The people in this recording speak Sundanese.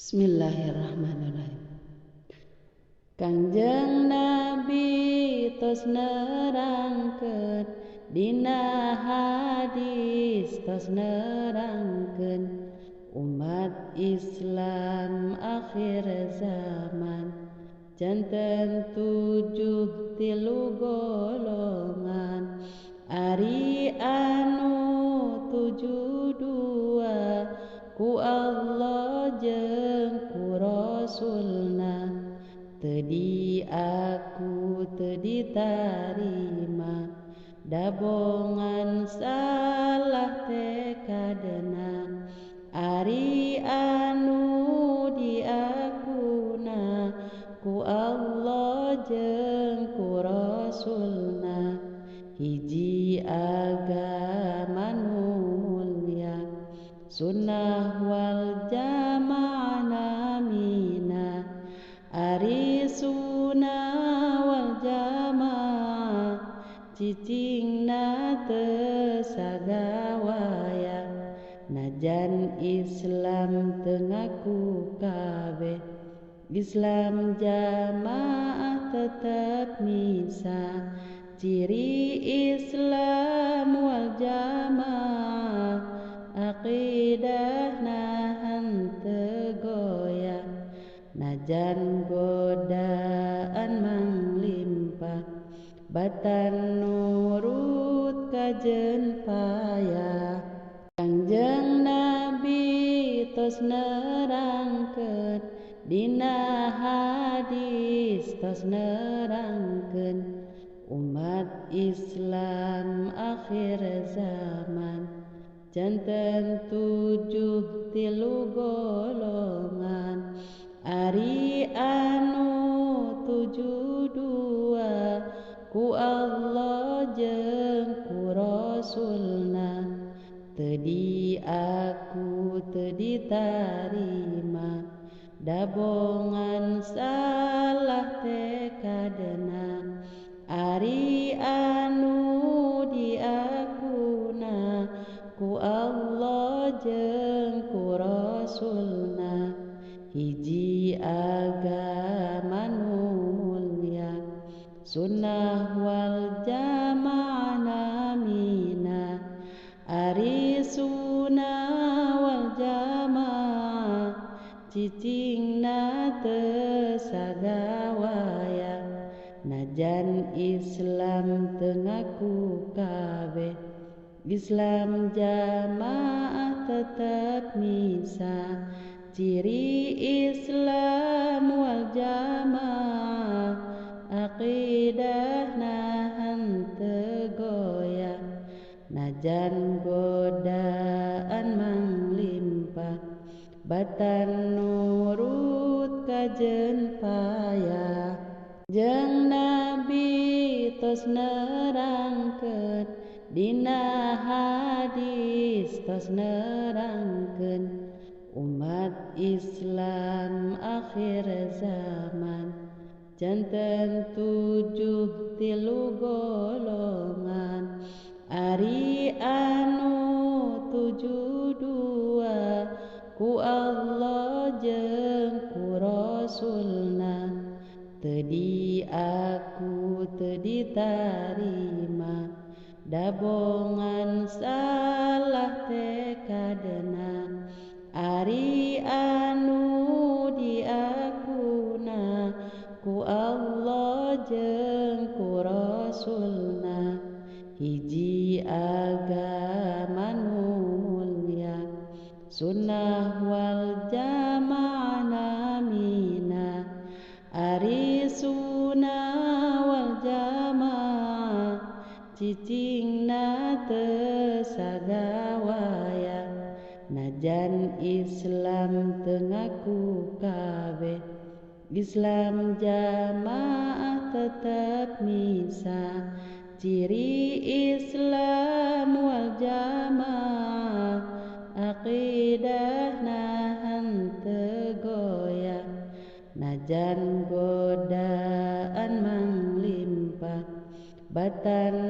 Bismillahirrahmanirrahim. Kanjeng Nabi tos nerangkeun dina hadis tos nerangkeun umat Islam akhir zaman janten 7 tilu golongan ari anu 72 ku Allah jeung ku Rasulna teu diaku teu ditarima dabongan salah tekadna ari anu diakuna ku Allah jeung ku Rasulna hiji agama nu mulya sunnah wal jamaah namina ari sunnah wal jamaah cicingna teu sagawaya najan Islam teu ngaku kabeh Islam jamaah tetep misah ciri Islam wal jamaah aqidahna henteu goyah najan godaan manglimpah batan nurut kajen payah Kanjeng Nabi tos nerangkeun dina hadis tos nerangkeun umat Islam akhir zaman janten 7 tilu golongan ari anu 72 ku Allah jeung ku Rasulna teu diaku teu ditarima dabongan salah tekadna ari anu diakuna ku Allah jeung ku Rasulna hiji agama nu mulya sunnah wal jamaah namina ari sunnah wal jamaah cicingna teu sagawaya najan Islam teu ngaku kabeh Islam jamaah tetep misah ciri Islam wal jamaah aqidahna henteu goyah najan godaan manglimpah batan nurut kajen payah jeung Nabi tos nerangkeun dina hadis tos nerangkeun umat Islam akhir zaman janten 7 tilu golongan ari anu 72 ku Allah jeung ku Rasulna teu diaku teu ditarima dabongan salah tekadna ari anu diakuna ku Allah jeung ku Rasulna hiji agama nu mulya sunnah wal jamaah namina ari sunnah wal jamaah cicingna teu sagawaya najan Islam teu ngaku kabeh Islam jamaah tetep misah ciri Islam wal jamaah aqidahna henteu goyah najan godaan manglimpah batan